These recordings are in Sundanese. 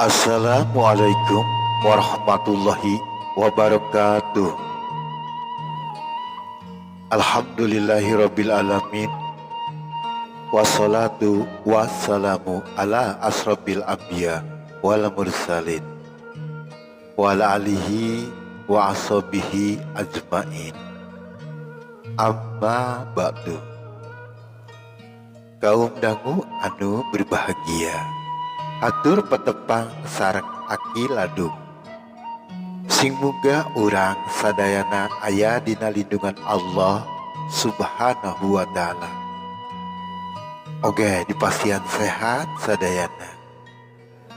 Assalamualaikum warahmatullahi wabarakatuh. Alhamdulillahirabbil alamin. Wassalatu wassalamu ala asrofil anbiya wal mursalin wa ala alihi wa ashabihi ajmain. Amma ba'du. Kaum dangu anu berbahagia, atur petepang sareng aki ladung. Sing muga urang sadayana aya dina lindungan Allah subhanahu wa ta'ala. Oge dipasian sehat sadayana.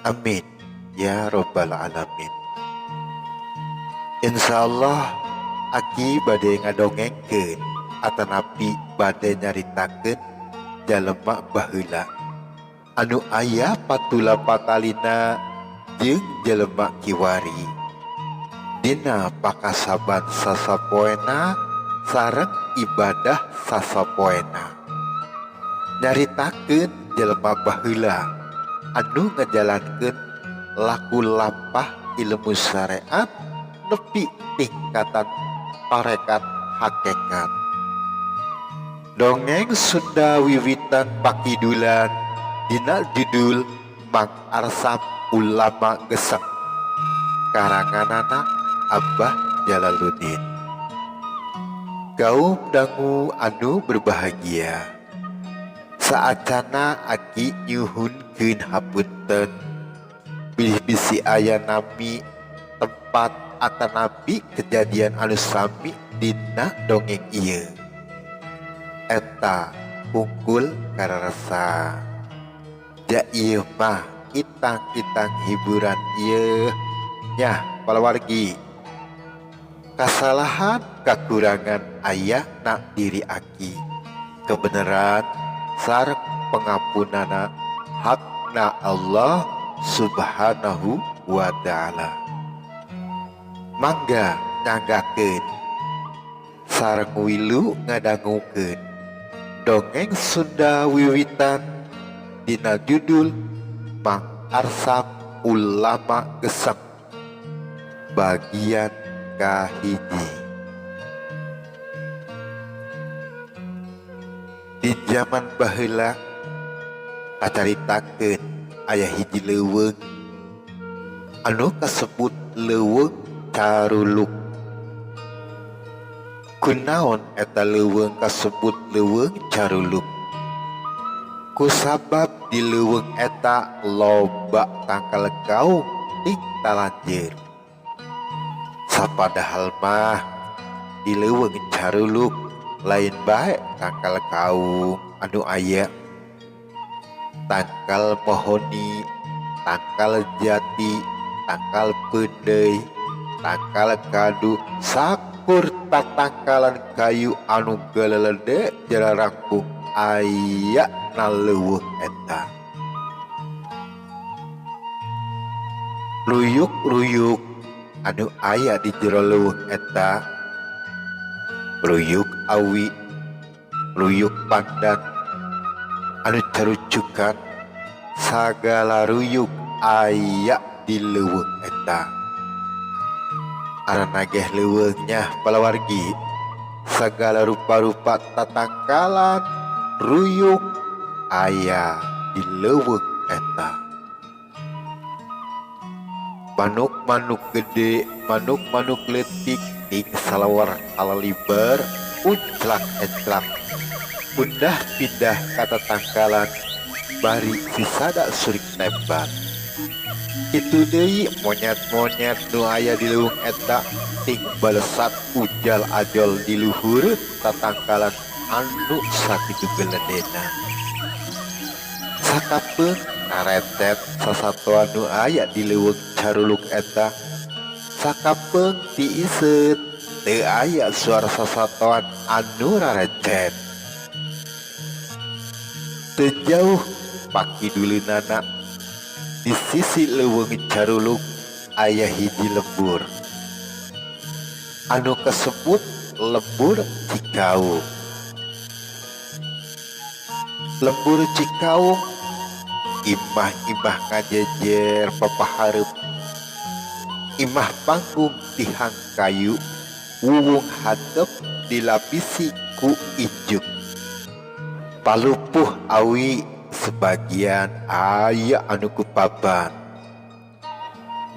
Amin ya robbal alamin. Insyaallah aki bade ngadongengkeun atanapi bade nyaritakeun jalema baheula anu aya patula patalina jeung jelema kiwari dina pakasaban sasapoena sareng ibadah sasapoena. Nyaritakeun jelema baheula anu ngajalankeun laku lampah ilmu syariat nepi tingkatan tarekat hakikat. Dongeng Sunda wiwitan pakidulan dina judul Mang Arsam Ulama Geseng, karanganana Abah Jalaluddin. Kaum dangu anu berbahagia, saacana aki nyuhunkeun hapunten bilih bisi aya nami tempat atanapi kejadian anu sami dina dongeng ieu. Eta pungkul kararasa ja ieu mah kitang-kitang hiburan ieu nya palawargi. Kasalahan kakurangan aya na diri aki, kebenaran sareng pengampunana hakna Allah subhanahu wa ta'ala. Mangga nyanggakeun sareng wilu ngadangukeun dongeng Sunda wiwitan dina judul Mang Arsam Ulama Geseng bagian kahiji. Di zaman baheula kacaritakeun aya hiji leuweung anu kasebut leuweung Caruluk. Kunaon eta leuweung kasebut leuweung Caruluk? Kusabab di leuweung eta loba tangkal gaung ting talanjeur. Sapadahal mah di leuweung Caruluk lain bae tangkal gaung anu aya. Tangkal mohoni, tangkal jati, tangkal peundeuy, tangkal kadu, sakur tatangkalan kayu anu galelede jararangkung aya na leuweung eta. Ruyuk-ruyuk anu aya di jero leuweung eta, ruyuk awi, ruyuk pandan anu carucukan, sagala ruyuk aya di leuweung eta. Arana geh leuweungnya palawargi sagala rupa-rupa tatangkalan ruyuk aya di leuweung eta. Manuk-manuk gede, manuk-manuk leutik ting salawar alaliber unclak-enclak undah pindah kata tangkalan bari sisada surik tembak. Itu deui monyet-monyet nu aya di leuweung eta ting balesat ujal ajol di luhur tatangkalan anu sakitu geledena. Sakapeung ngaretet sasatoan nu aya di leuweung Caruluk eta. Sakapeung tiiseut teu aya suara sasatoan anu rarecet. Teu jauh pakiduleunana di sisi leuweung Caruluk aya hiji lembur anu kasebut lembur Cikaung. Lembur Cikaung Imah-imah ngajejer papahareup, imah panggung tihang kayu, wuwung hadep dilapisi ku ijuk. Palupuh awi sebagian aya anu kupaban.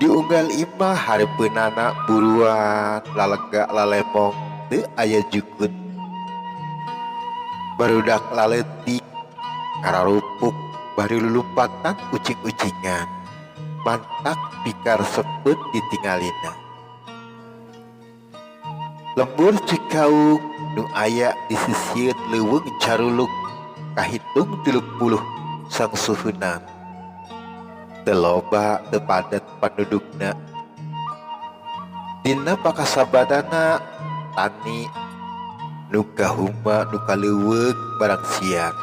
Diunggal imah hareupeunana buruan lalega lalemong teu aya jukut. Barudak laleutik kararupuk bari lulumpatan ucing-ucingan, mantak pikar sepet ditinggalina. Lembur Cikaung nu aya di sisieun leuweung Caruluk kahitung 30 sangsuhunan. Teu loba teu padet pendudukna. Dina pakasabadana tani nu kahuma nu kaleuweung barang siang.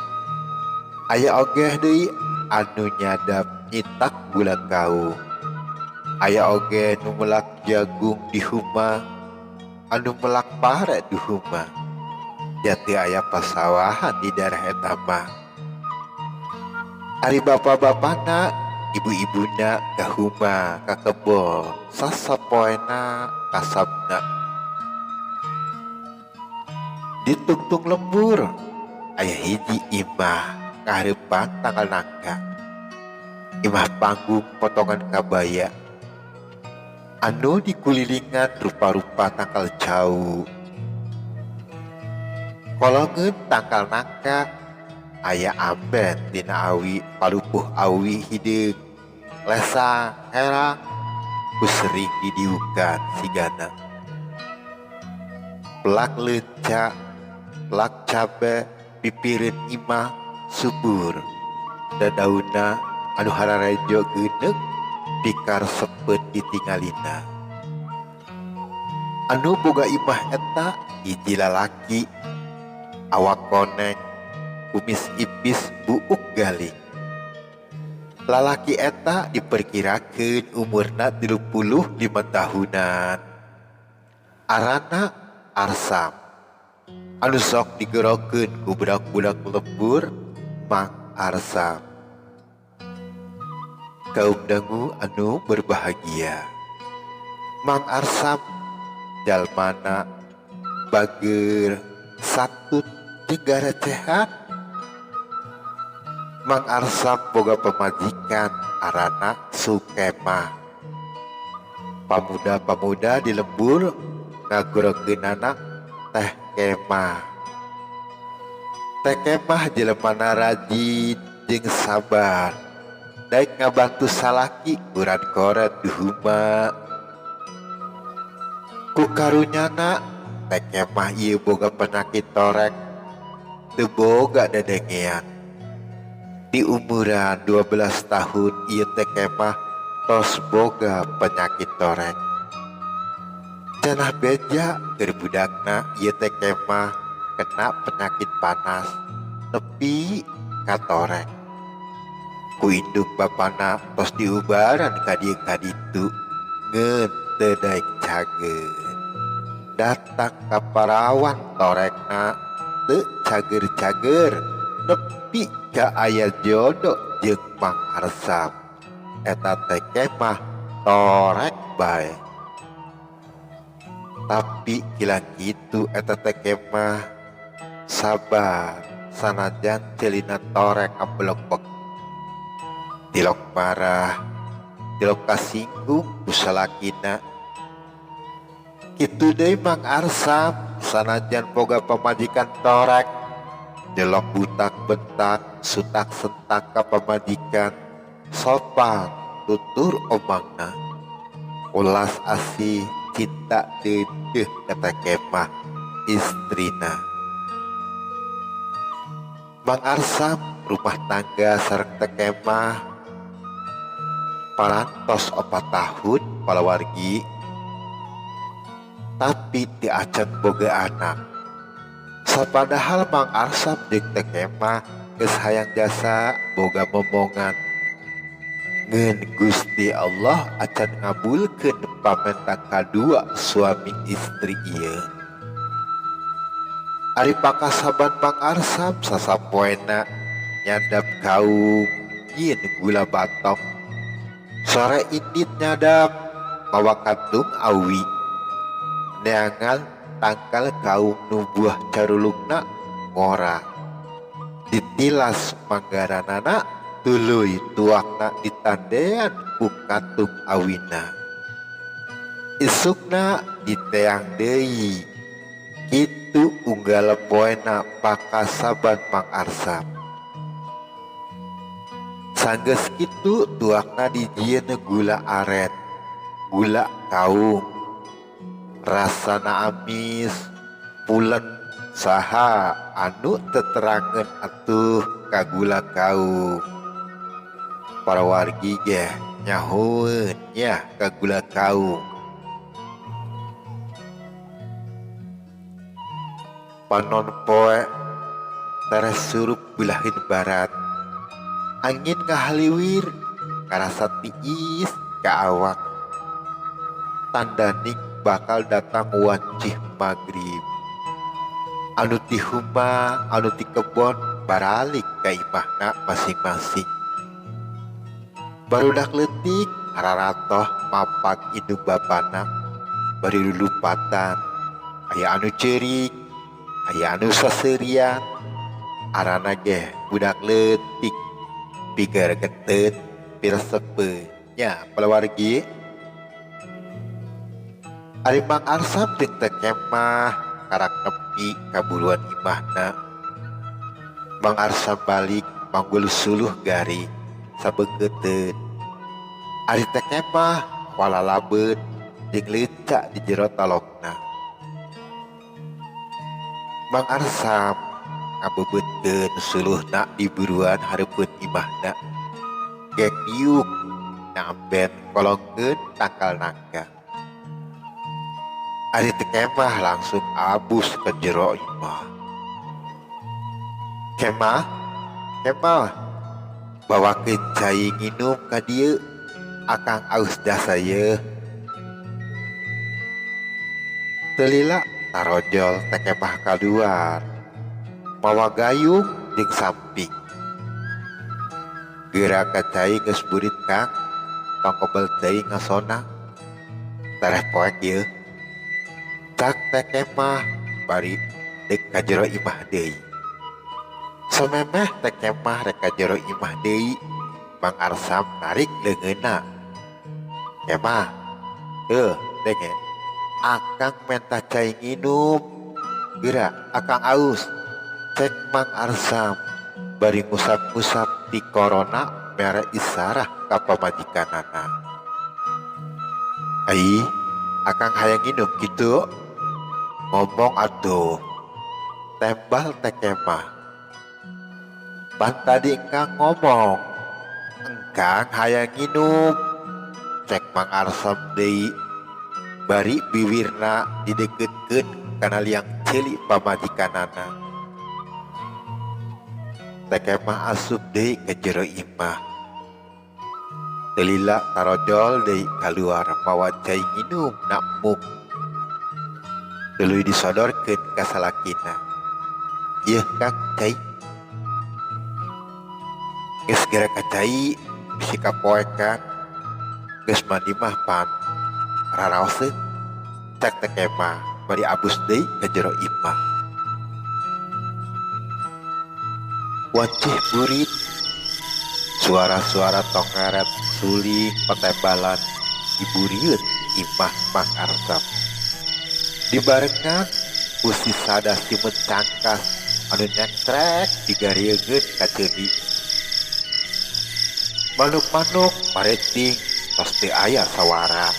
Aya ogeh deui anu nyadap nyitak gula kaung. Aya oge nu melak jagung di huma, anu melak pare di huma. Jati aya pasawahan di daerah eta mah. Ari bapa-bapana, ibu-ibuna ka huma ka kebon, sasapoena kasabna. Di tungtung lembur aya hiji imah kahareupan tanggal nangka. Imah panggung potongan kabaya anu dikulilingan rupa-rupa tangkal jauh. Kolongeun tangkal nangka aya amben tina awi palupuh awi hideung lesang herang ku sering didiukan sigana. Pelak leunca, pelak cabe, pipireun imah subur, dadauna anu hararejo geuneuk pikar sepet ditinggalina. Anu boga imah eta hiji lalaki, awak koneng, kumis ipis buuk galing. Lalaki eta diperkirakeun umurna 35 tahunan. Arana Arsam, anu sok digerokeun ku budak-budak lembur Mang Arsam. Kaum dangu anu berbahagia, Mang Arsam jalmana bager satut jeung sehat. Mang Arsam boga pamajikan arana Sukemah. Pamuda-pamuda di lembur ngagorokeunana Teh Kemah. Teh Kemah jelemana rajin jeung sabar, daek ngabantu salaki uran koret di huma. Ku karunyana Teh Kemah ieu boga penyakit torek, teu boga dedengean. Di umuran 12 tahun ieu Teh Kemah tos boga penyakit torek. Cenah beja keur budakna ieu Teh Kemah kena penyakit panas nepi ka torek. Ku induk bapana tos diubaran ka dieu ka ditu ngeun teu daek cageun. Datang ka parawan torekna teu cager-cager nepi ka aya jodoh jeung Mang Arsam. Eta Teh Kemah torek bae. Tapi kilang kitu eta Teh Kemah sabar sanajan celina torek amblok. Tilok marah, tilok kasinggung ku salakina. Kitu deui Mang Arsam sanajan boga pamajikan torek, delok butak bentak sutak sentak ka pamajikan, sopan tutur omangna, ulas asih cinta deudeuh kata Kemah istrina. Mang Arsam rumah tangga sareng Teh Kemah parantos 4 tahun palawargi, tapi ti acan boga anak. Sapadahal Mang Arsam jeung Teh Kemah geus hayang jasa boga momongan. Ngeun Gusti Allah acan ngabulkeun pamenta kadua suami istri ieu. Ari pakasaban Mang Arsam sasapoena nyadap kaum nyin gula batok. Sore indit nyadap mawa kantung awi. Neangan tangkal kaum nubuah carulukna ngora. Ditilas manggaranana tuluy tuakna ditandean ku kantung awina. Isukna diteang deui. Itu unggal poena pakasaban Mang Arsam. Sanggeus kitu tuakna dijieun gula aren, gula kaung. Rasana amis, pulen saha anu teterangeun atuh ka gula kaung. Para wargi ge nyahoeun nya ka gula kaung. Panon poe teres surup belahin barat. Angin ngahaliwir karasa tiis ka awak. Tandaning bakal datang wancih magrib. Anu ti huma, anu ti kebon baralik ka imahna masing-masing. Barudak leutik hararatoh mapak indung bapana bari lulupatan. Aya anu ceurik, aya anu saseurian. Arana ge budak leutik pigar geteut piresepe nya palawargi. Ari Mang Arsam jeung Teh Kemah karak nepi ka buruan imahna. Mang Arsam balik manggul suluh garing sabeukeuteun. Ari Teh Kemah walalabeun jeung leuca di jero talokna. Mang Arsam ngabebeutkeun suluhna di buruan hareupeun imahna. Gek iuk nyamben kolongkeun tangkal nangka. Ari Teh Kemah langsung abus ke jero imah. Kemah, bawakeun cai nginum ka dieu. Akang aus da saya. Teu lila tarojol Teh Kemah kaluar. Mawa gayung jeung samping. Geura ka cai geus burit Kang. Tong kobel teuing ngasona. Tareh poek ieu. Cak Teh Kemah bari dek ka jero imah deui. Samemeh Teh Kemah rek ka jero imah deui, Mang Arsam narik leungeunna. Kemah, denge, akang mentah cai nginum. Geura akang aus. Cek Mang Arsam bari ngusap-ngusap ti korona mere isarah ka pamajikanana. Ai, akang hayang nginum kitu? Ngomong atuh. Tembal Teh Kemah. Pan tadi engkang ngomong, engkang hayang nginum. Cek Mang Arsam deui. Bari bibirna dideukeutkeun kana liang ceuli pamajikanana. Teh Kemah asup deui ke jero imah. Teu lila tarojol deui kaluar mawa cai nginum na muk. Tuluy disodorkeun ka salakina. Ieu Kang cai. Geus geura ka cai bisi kapoekan. Geus mandi mah pan raraoseun. Cek Teh Kemah bari abus deui ka jero imah. Wancih burit. Suara-suara tongaret suling patembalan diburiut imah Mang Arsam. Dibarengan usi sada simet cangkas anu nyekrek digariegeun ka ceudi. Manuk-manuk pareting tos teu aya sawara.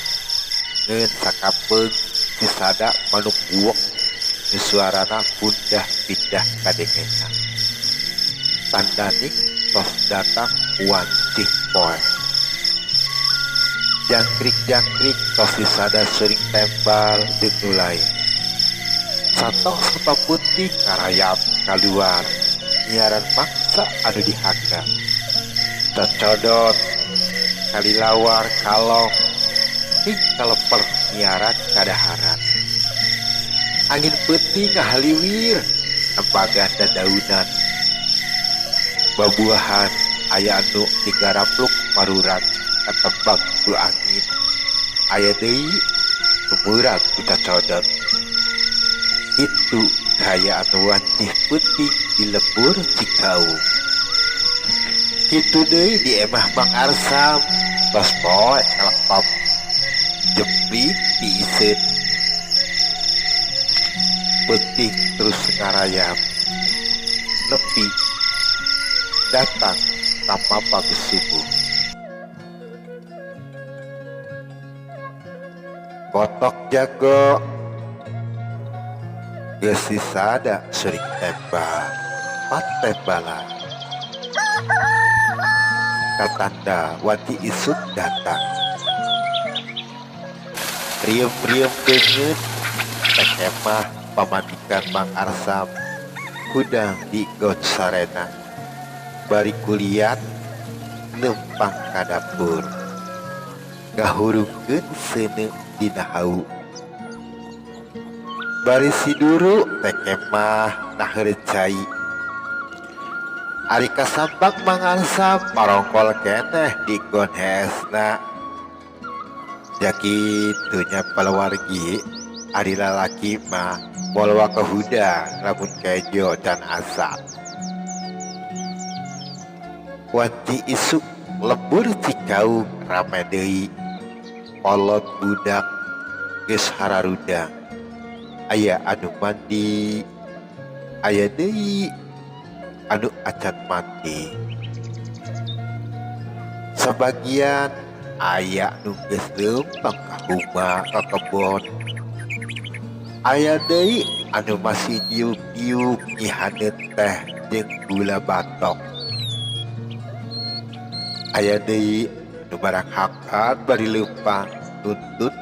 Ngeun sakapeung si sada manuk buok nu suarana pundah pindah ka dengenan. Tandaning tos datang wancih poe. Jangkrik-jangkrik tos si sada seuring tembal jeung nu lain. Satos kota putih karayap kaluar nyiaran maksa anu dihangga. Cocodot kalilawar kalong ting kaleper nyiaran kadaharan. Angin peuting ngahaliwir nempagan dadaunan. Babuahan aya anu digarapluk maruran katebak ku angin, aya deui sumuran ku cacodot. Itu kaya anu wantih putih di lembur Cikaung. Kitu deui di emah Mang Arsam, tos poe kalepap jepri diiseut. Putih terus ngarayap, nepi datang tanpa pagi subuh. Kotok jago geus disada seuring tembal, pat tembalan. Katanda wanti isuk datang. Riem-riem beungeut teh emah pamajikan Mang Arsam hudang di got sarena. Bari kuliat lempang ka dapur, ngahurungkeun seuneu dina hau. Bari siduru teh emah naheureuh cai. Ari kasampak Mang Arsam marongkol keneh di gon heesna. Jakitunya palawargi ari lalaki mah moal waka hudang lamun kejo can asap. Wanti isuk lembur Cikaung rame deui. Kolot budak geus hararudang. Aya anu mandi, aya deui anu acan mandi. Sebagian aya nu geus leumpang ka huma ka kebon. Aya deui anu masih diuk-diuk nyihaneun teh jeung gula batok. Aya deui nu barang hakat bari leumpang nuntut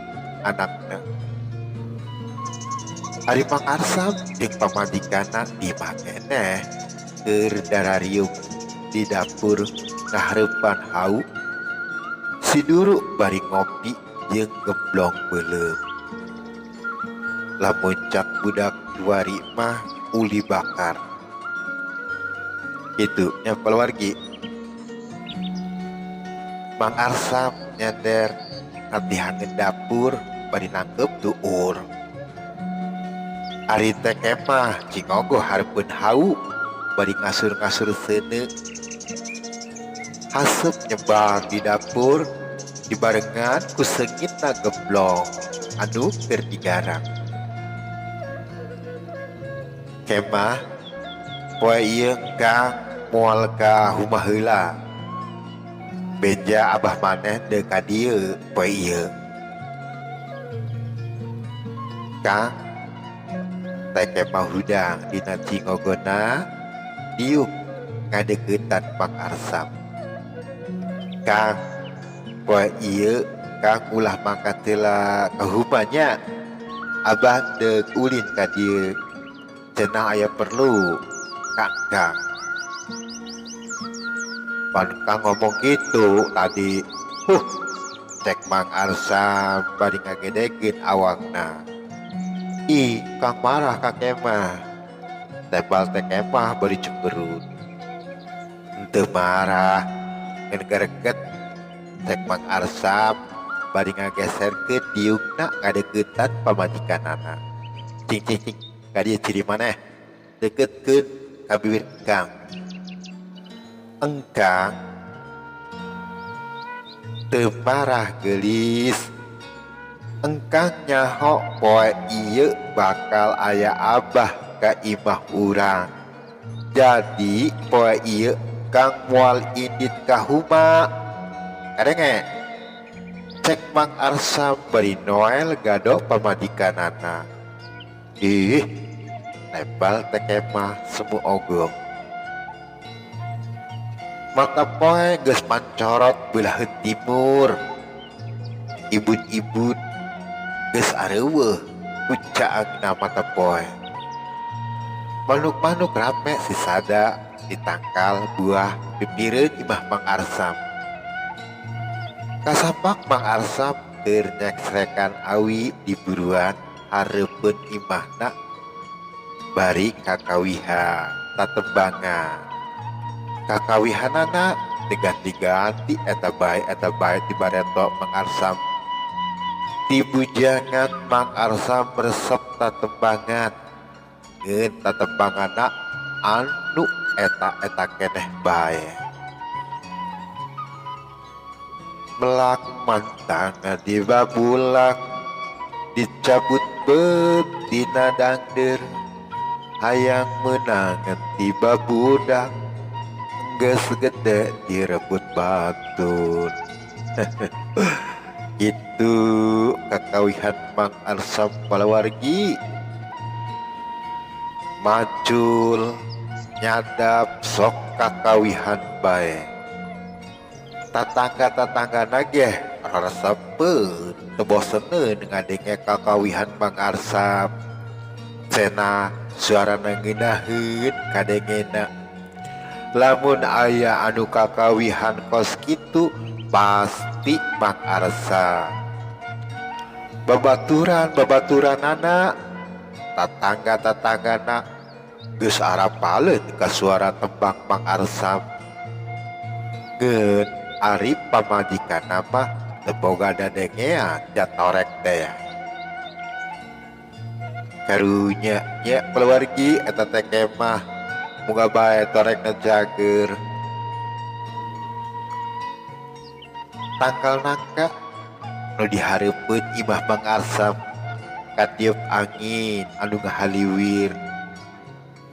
anakna. Ari Mang Arsam jeung pamajikanna di imah keneh keur darariung di dapur ngahareupan hau. Siduru bari ngopi jeung gemblong beuleum. Lamun cak budak duari mah uli bakar. Kitu nya keluargi. Mang Arsam nyender ngatihangeun dapur bari nangkep tuur. Ari teh kemah cingogo hareupeun hau bari ngasur-ngasur seuneu. Haseup nyebar di dapur dibarengan ku seungitna gemblong anu keur digarang. Kemah poe ieu Kang moal ka humah heula. Beja abah maneh teu ka dieu poe ieu. Kang teh kemah hudang dina cingogona diuk ngadeuketan Mang Arsam. Kang poe ieu Kang ulah mangkat heula ka humanya. Abah deuk ulin ka dieu. Cenah aya perlu Kang. Pan Kang ngomong gitu tadi, cek Mang Arsam bari ngagedekeun awakna. Ih, Kang marah ka kemah. Tebal teh kemah bari cemberut. Henteu marah, ngan greget cek Mang Arsam bari ngageserkeun diukna ngadeuketan pamajikanana. Cing ka dieu ciri maneh deuketkeun ka bibir Kang. Engkang teu marah geulis. Engkang nyaho poe ieu bakal aya abah ka imah urang. Jadi poe ieu Kang moal indit ka huma. Kadenge cek Mang Arsam bari noel gado pamajikanana. Ih, tebal teh kemah semu ogong. Mata poe geus mancorot beulah timur. Ibun-ibun geus areuweuh ucaagna mata poe. Manuk-manuk rame sisada ditangkal buah pipireun imah Mang Arsam. Kasampak Mang Arsam keur nyeksrekan awi di buruan hareupeun imahna bari kakawihan tatembangan. Kakawihanana diganti-ganti eta bae dibareto Mang Arsam. Di bujangan Mang Arsam resep tatembangan ngeun tatembangana anu eta keneh bae. Melak mantanga di babulak dicabut betina dangder hayang menangan tiba budak geus gede direbut batun. Itu kakawihan Mang Arsam palawargi. Macul nyadap sok kakawihan bae. Tatangga nageh rasapeun teu boseneun ngadenge kakawihan Mang Arsam. Cena suarana ngeunaheun kadengena. Lamun aya anu kakawihan kos kitu pasti Mang Arsam. Babaturanana tatangga-tatanggana geus arapaleun ka suara tembang Mang Arsam. Ngeun ari pamajikanna mah teu boga dadengean jatorek teh. Karunya nya keluargi eta teh kemah muga bae torekna jager. Tangkal nangka nu dihareupeun imah Mang Arsam katiup angin anu ngahaliwir.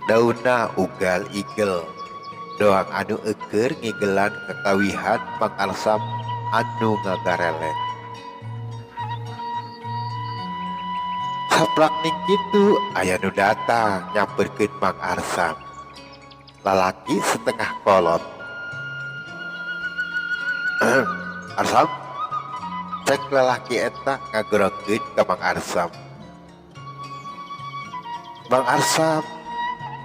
Daunna ugal igel doang anu eukeur ngigelan kakawihan Mang Arsam anu ngagarelek. Saplak ning kitu aya nu datang nyamperkeun Mang Arsam. Lalaki setengah kolot. Arsam, cek lalaki eta ngagorokeun ka Mang Arsam. Mang Arsam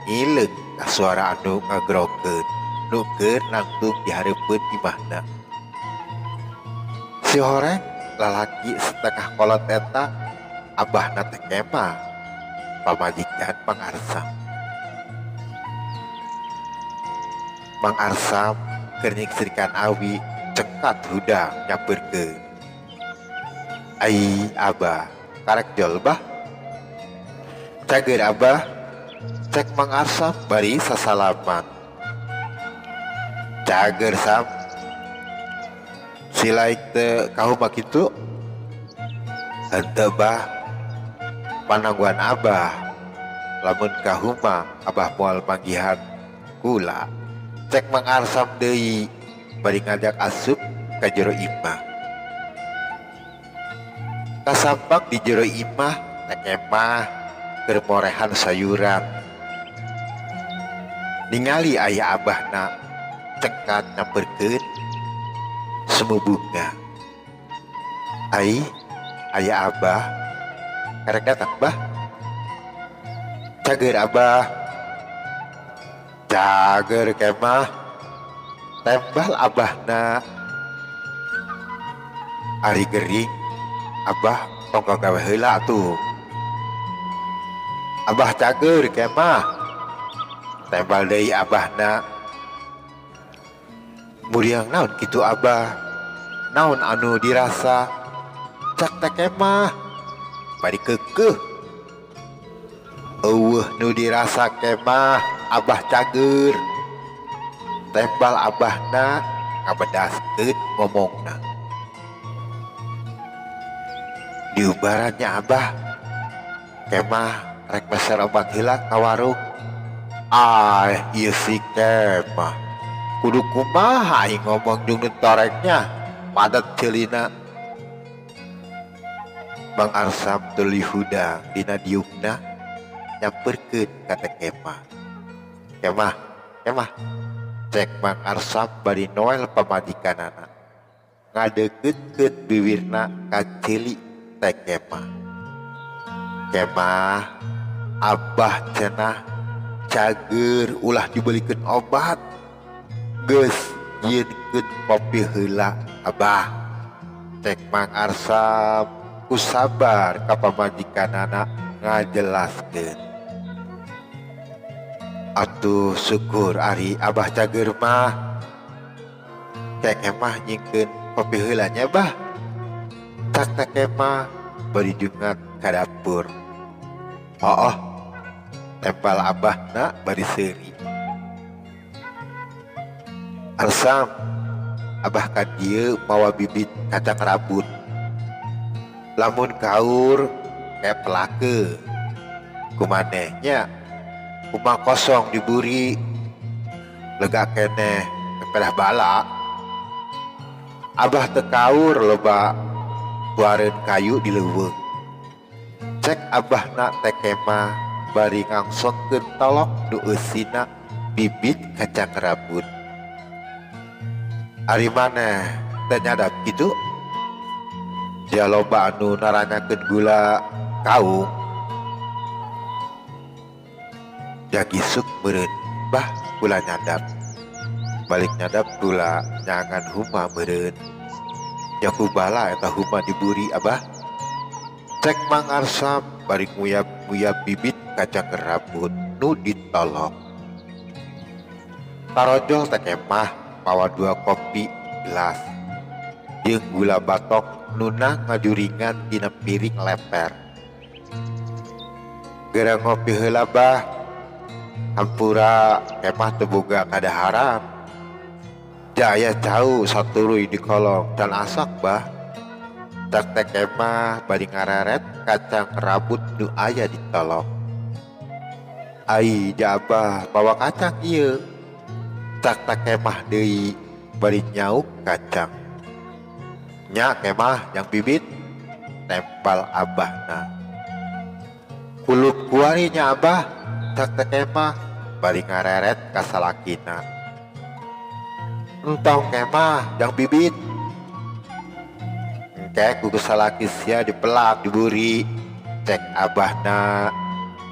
ngileung ka suara anu ngagorokeun nu keur nangtung dihareupeun imahna. Si horeng lalaki setengah kolot eta abahna teh kemah pamajikan Mang Arsam. Mang Arsam keur nyingsirkan awi cekat hudang nyampeurkeun. Ai abah karek jol bah. Cager abah cek Mang Arsam bari sasalaman. Cager Sam silaik teu kahuma kitu. Henteu bah panangguan abah lamun kahuma abah moal manggihan kula. Cek Mang Arsam deui bari ngajak asup ka jero imah. Kasampak di jero imah teh kemah keur morehan sayuran. Ningali aya abahna cekat nyamperkeun semu bunga. Ai aya abah karek datang bah. Cager abah. Cager kemah tembal abahna. Ari gering abah tong gawe heula tuh. Abah cager kemah tembal deui abahna. Muriang naon kitu abah? Naon anu dirasa? Cak teh kemah bari keukeuh. Eueuh nu dirasa kemah abah cager. Tembal abahna ngabedaskeun ngomongna. Diubarannya abah kemah rek meser obat heula ka warung. Ieu si kemah kudu kumaha aing ngomong jeung toreknya padet ceulina. Mang Arsam tuluy hudang dina diukna nyamperkeun ka teh kemah. Kemah cek Mang Arsam bari noel pamajikanana ngadeukeutkeun bibirna ka ceuli teh kemah. Kemah abah cenah cager ulah dibelikeun obat. Geus nyieunkeun kopi heula abah. Cek Mang Arsam ku sabar ka pamajikanana ngajelaskeun. Atuh syukur ari abah cager mah Cek Kemah nyingkeun kopi heulanya bah. Cak Teh Kemah bari jungat ka dapur. Oh, tempel abahna bari seuri. Arsam, abah ka dieu mawa bibit kacang rabut. Lamun kaur kayak pelake. Kumanehnya kumang kosong diburi. Lega keneh kepedah bala. Abah teu kaur loba buareun kayu di leuweung. Cek abahna Teh Kemah bari ngangsongkeun tolok nu eusina bibit kacang rabut. Ari maneh teu nyadap kitu? Dia loba anu naranyakeun gula kaung. Ya gisuk meureun, bah gula nyadap. Balik nyadap gula nyangan huma meureun. Ya kubala eta huma diburi abah. Cek Mang Arsam bari nguyap-nguyap bibit kacang rabut nu ditolok. Tarojol Teh Kemah mawa 2 kopi gelas jeung gula batok nuna ngajuringan dina piring leper. Gara ngopi heula bah, hampura Kemah teu boga kadaharan. Jaya cau saturuy di kolong dan asak bah. Cak Teh Kemah bari ngareret kacang rabut nu aya ditolok. Ai ja abah bawa kacang ieu. Cak Teh Kemah deui bari nyauk kacang. Nya Kemah yang bibit tempel abahna. Kulup kuari nya abah. Cak Teh Kemah bari ngareret ka salakina. Entong Kemah yang bibit. Engke kudu salaki sia dipelak diburi. Cek abahna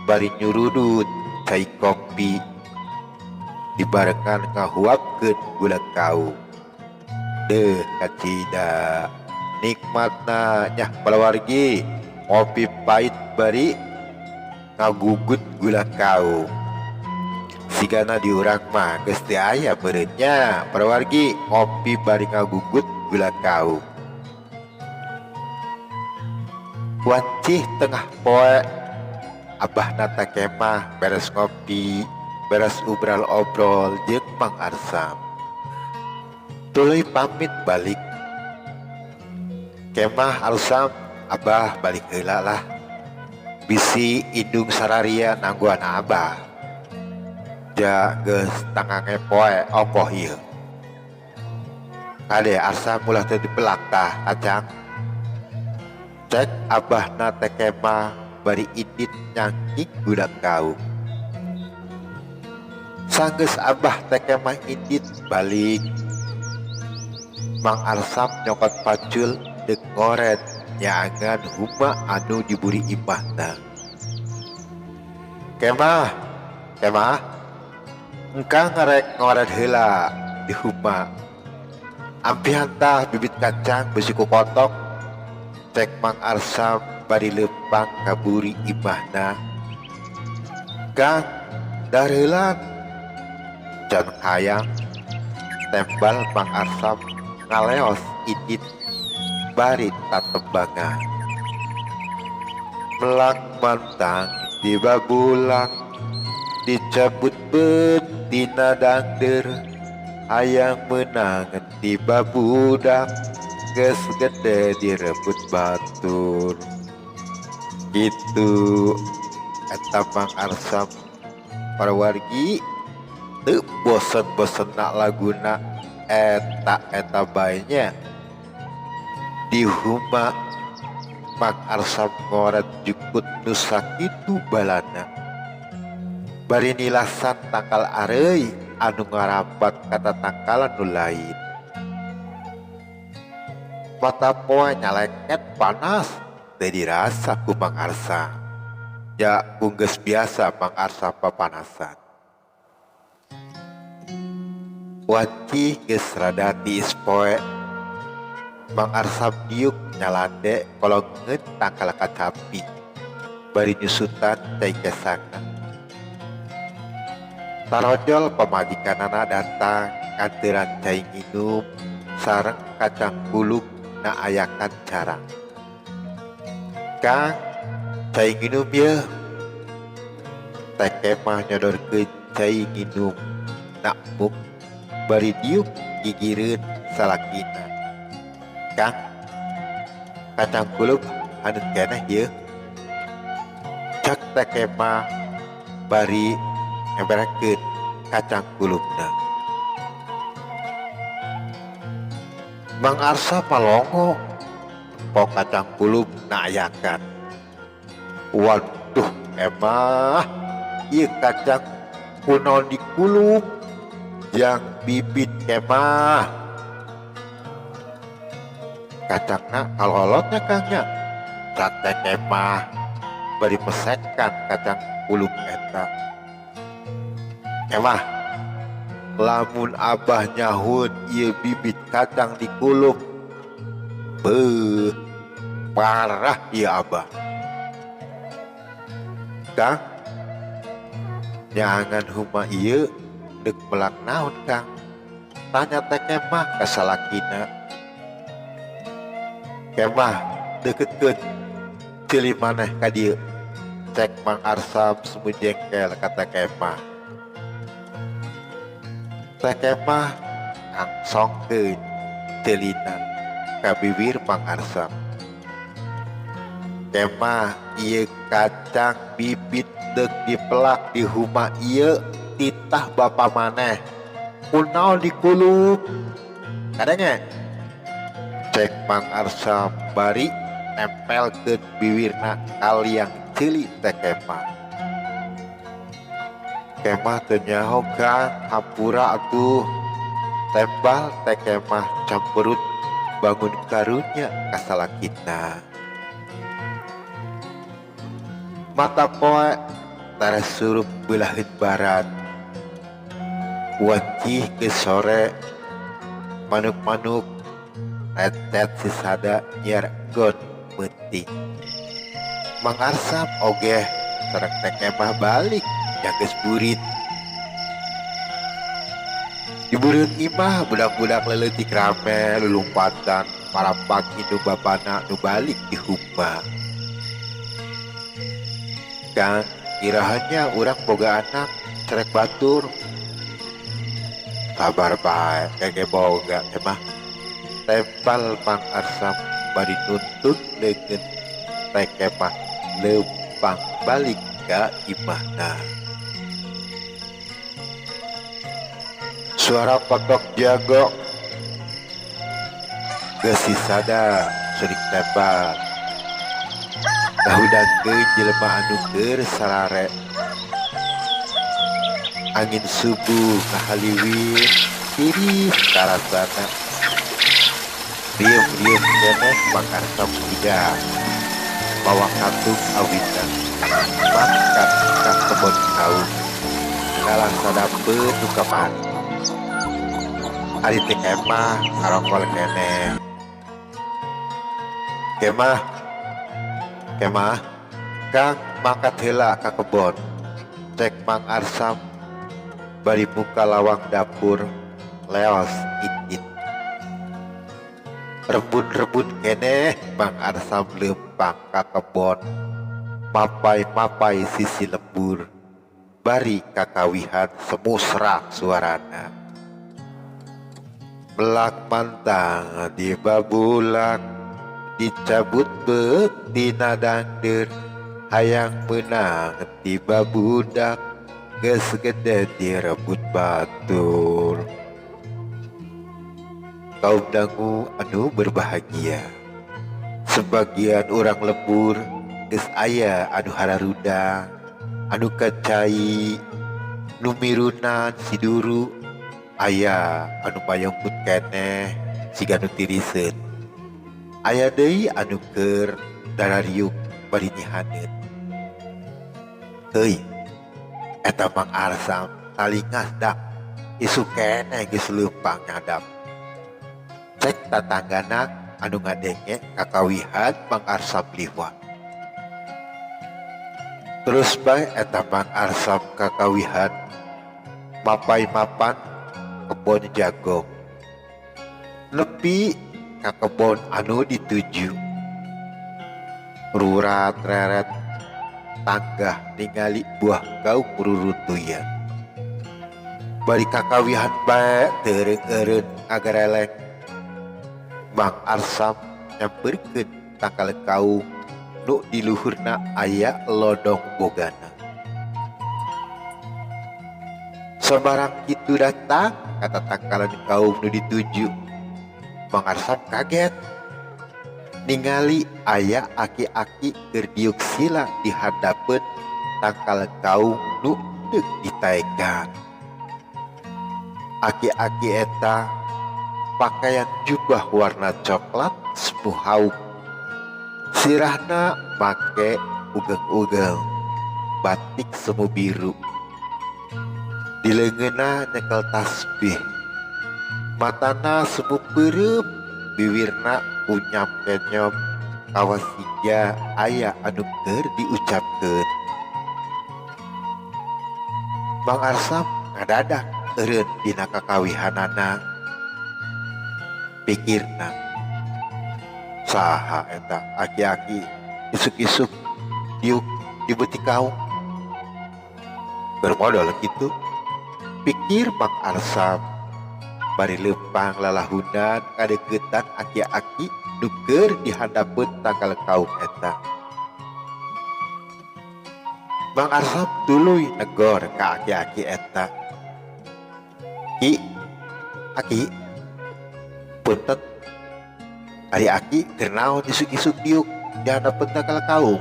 bari nyurudut cai kopi dibarengan ngahuapkeun gula kaung. Deuh kacida nikmatna nyah palawargi ngopi pait bari ngagugut gula kaung. Sigana di urang mah geus teu aya meureunnya palawargi ngopi bari ngagugut gula kaung. Wancih tengah poe abahna Teh Kemah beres ngopi, beres ubral obrol jeung Mang Arsam. Tuluy pamit balik. Kemah Arsam abah balik heula lah. Bisi indung sararia nangguan abah. Ja geus tangange poe okoh ieu. Kade Arsam ulah teu dipelak tah kacang. Cek abahna Teh Kemah bari indit nyangking gula kaung. Sanggeus abah Teh Kemah indit balik, Mang Arsam nyokot pacul deuk ngoret nyaangan huma anu diburi imahna. Kemah, Kemah, engkang ngarek ngoret heula di huma. Ampihan tah bibit kacang besi ku kotok. Cek Mang Arsam bari leumpang ka buri imahna. Kang, dareulan. Can hayang tembal Mang Arsam ngaleos idit bari tatembangan. Melak mantang di babulak dicabut betina dangder. Hayang menangan di babudak geus gede direbut batur. Gitu eta Mang Arsam parawargi teu bosen-bosenna laguna eta bae nya. Di huma Mang Arsam ngoret jukut nu sakitu balana. Bari nilasan tangkal areuy anu ngarambat kata tangkalan nu lain. Mata poe nyaleket panas teu dirasa ku Mang Arsam. Ya ku geus biasa Mang Arsam papanasan. Wancih geus rada tiis poe. Mang Arsam diuk nyalande kolongeun tangkal kacapi. Bari nyusutan cai kesangna. Tarojol pamajikanana datang kanteran cai nginum sareng kacang kulub na ayakan carang. Kang, cai nginum ya. Teh Kemah nyodorkeun cai nginum nak muk bari diuk gigireun salakina. Kang, kacang kulub anu keneh ya. Cak Teh Kemah bari ngeberakeun kacang kulubna. Mang Arsa palongo pok kacang kulub na ayakan. Waduh emah ieu kacang kunaon dikulub yang bibit Kemah. Kacangna kalolotnya Kangnya. Teh Kemah bari mesekkan kacang kulub eta. Kemah, lamun abah nyahun ieu bibit kacang dikulub, beuh parah ieu abah. Kang, nyangan huma ieu deuk melak naon Kang? Tanya Teh Kemah ka salakina. Kemah deuketkeun ceuli maneh ka dieu. Cek Mang Arsam semu jengkel ka Teh Kemah. Teh Kemah ngangsongkeun ceulina ka bibir Mang Arsam. Kemah ieu kacang bibit deuk dipelak di huma ieu titah bapa maneh. Kunaon dikulub? Kadenge cek Mang Arsam bari nempelkeun bibirna kaliang ceuli Teh Kemah. Kemah teu nyaho Kang, hampura atuh. Tembal Teh Kemah camperut bangun karunya ka salakina. Mata poe tares surup beulaheun barat. Wacih ke sore manuk-manuk tetet sisada nyiar gon penting. Mang Arsam ogeh sareng Teh Kemah balik jages burit. Di bureun imah budak-budak leuletik rame lulumpatan parampak indung babana nu balik di huma. Kang, irahannya urang boga anak cerek batur. Sabar bae kege boga emah. Tempal Mang Arsam bari nuntut leungeun Teh Kemah leumpang balik ka imahna. Suara patok jago geus sisada surik tembal. Kahudangkeun jelema anu keur sarare. Angin subuh kahaliwin tiris karasana. Riem-riem keneh Mang Arsam tidak bawa katung awina makan ka kebon kaung kalah sadapeun nu kamari. Ari Teh Kemah ngarongkol keneh. Kemah, Kang mangkat heula ka kebon. Cek Mang Arsam bari buka lawang dapur leos itit. Rebun-rebun keneh Mang Arsam leumpang ka kebon. Mapai-mapai sisi lembur bari kakawihan semusrak suarana. Melak mantang di babulak dicabut betina dangder. Hayang menang tiba budak geus gede direbut batur. Kaum dangu anu berbahagia, sebagian orang lembur geus aya anu hararudang, anu kacai, nu mirunan siduru, aya anu mayongkut keneh siga nu tiriseun. Aya deui anu keur darariuk bari nyihaneun. Heuy, eta Mang Arsam talingas dak isu keneh geus leumpang nyadap. Cek tatanggana anu ngadenge kakawihan Mang Arsam liwat. Terus bae eta Mang Arsam kakawihan mapai mapan kebon jagong. nepi ka kebon anu dituju. Rurat reret tanggah ningali buah gaung rurutuyan. Bari kakawihan bae teureung eureun ngagareleng. Mang Arsam nyamperkeun tangkal kaung nu di luhurna aya lodong bogana. Sabarang kitu datang kata tangkalan kaum nu dituju. Mang Arsam kaget ningali aya aki-aki keur diuk sila di handapeun tangkal kaum nu deuk ditaegan. Aki-aki eta pakaian jubah warna coklat semu hauk. Sirahna make ugel-ugel batik semu biru. Di leungeunna nyekel tasbih. Matana semu peureum, bibirna kunyap kenyop kawasiga aya anu keur diucapkeun. Mang Arsam ngadadak eureun dina kakawihanana. Pikirna, saha eta aki-aki isuk-isuk diuk di beuti kaung. Keur modal kitu, pikir Mang Arsam. Bari leumpang lalahunan kadeuketan aki-aki nu keur di handapeun tangkal kaum eta. Mang Arsam tuluy negor ka aki-aki eta. Ki, aki, punten, ari aki keur naon isuk-isuk diuk di handapeun tangkal kaum?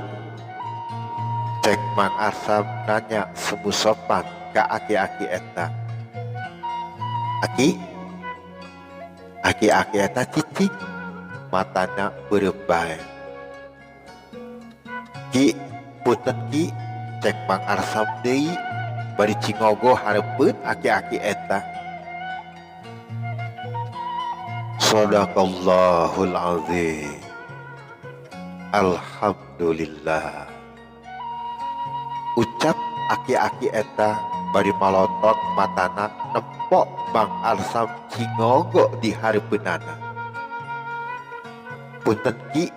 Cek Mang Arsam nanya semu sopan ka aki-aki eta. Aki, aki-aki eta cicing, matana beureum bae. Ki, punten ki, cek Mang Arsam deui bari cingogo hareupeun aki-aki eta. Shadaqallahul azim. Alhamdulillah. Ucap aki-aki eta bari malotot matana nempok Mang Arsam cingogo di hareupeunana. Punten ki,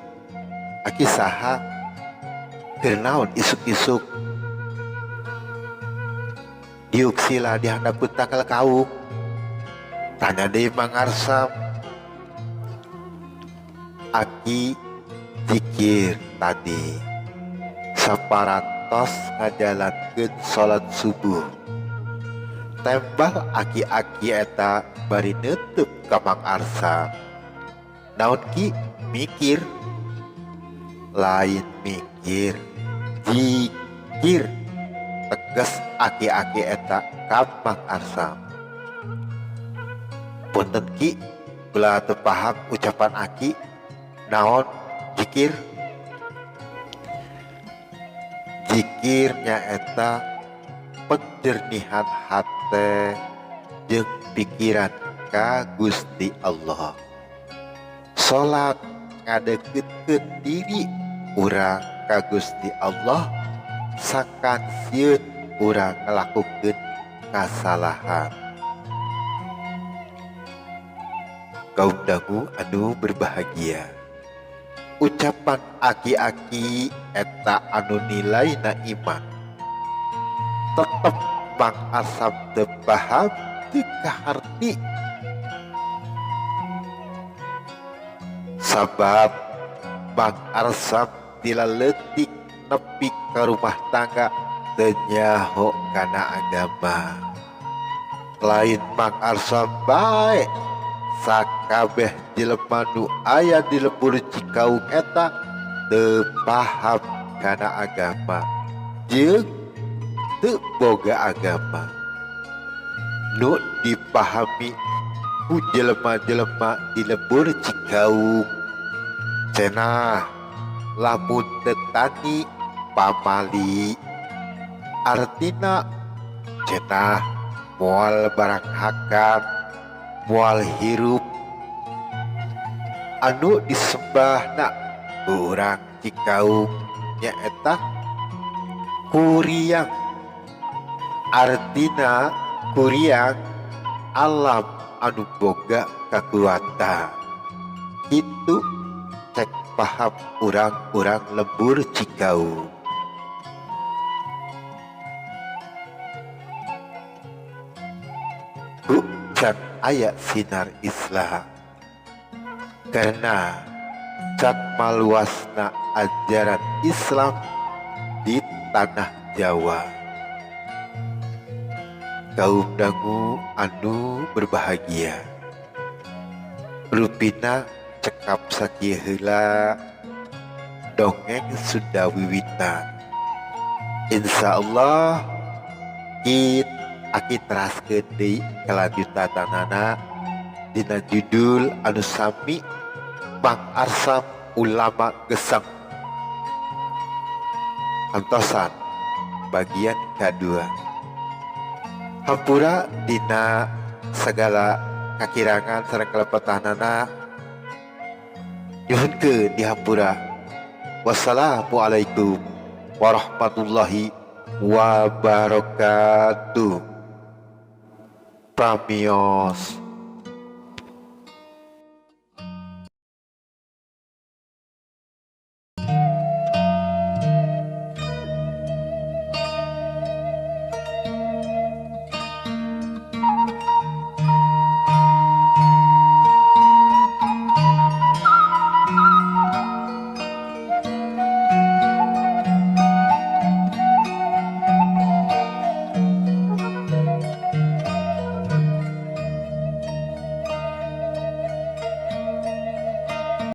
aki saha? Keur naon isuk-isuk diuk sila di handapeun tangkal kaung? Tanya deui Mang Arsam. Aki zikir tadi saparantos ngajalankeun salat subuh. Tembal aki-aki eta bari neuteub ka Mang Arsam. Naon ki? Mikir. Lain mikir, zikir, tegas aki-aki eta ka Mang Arsam. Punten ki, kula teu paham ucapan aki. Naon zikir? Zikir nyaeta penjernihan hate jeung pikiran ka Gusti Allah. Salat ngadeukeutkeun diri urang ka Gusti Allah sakan sieun urang ngalakukeun kasalahan. Kaum dangu anu berbahagia, ucapan aki-aki eta anu nilaina iman. Tetep Mang Arsam teu paham teu kaharti. Sabab Mang Arsam dilaleutik nepi ka rumah tangga teu nyaho kana agama. Lain Mang Arsam bae sakabeh jelema nu aya di lembur Cikaung eta teu paham kana agama jeung teu boga agama. Nu dipahami ku jelema-jelema di lembur Cikaung cenah lamun teu tani pamali, artina cenah moal barang hakam, moal hirup. Anu disembahna urang Cikaung nyaeta kuriang. Artina kuriang alam anu boga kakuatan. Itu cek paham urang-urang lembur Cikau. Can aya sinar Islam karena can maluasna ajaran Islam di tanah Jawa. Kaum dangu anu berbahagia, rupina cekap sakieu heula dongeng Sunda wiwitan. Insyaallah kita aki teraskeun deui kelanjutanana dina judul anu sami pangarsam ulama gesang. Antosan bagian kedua. Hampura dina segala kakirangan sareng kalepetanana nyuhunkeun di hampura. Wassalamualaikum warahmatullahi wabarakatuh. Pamios.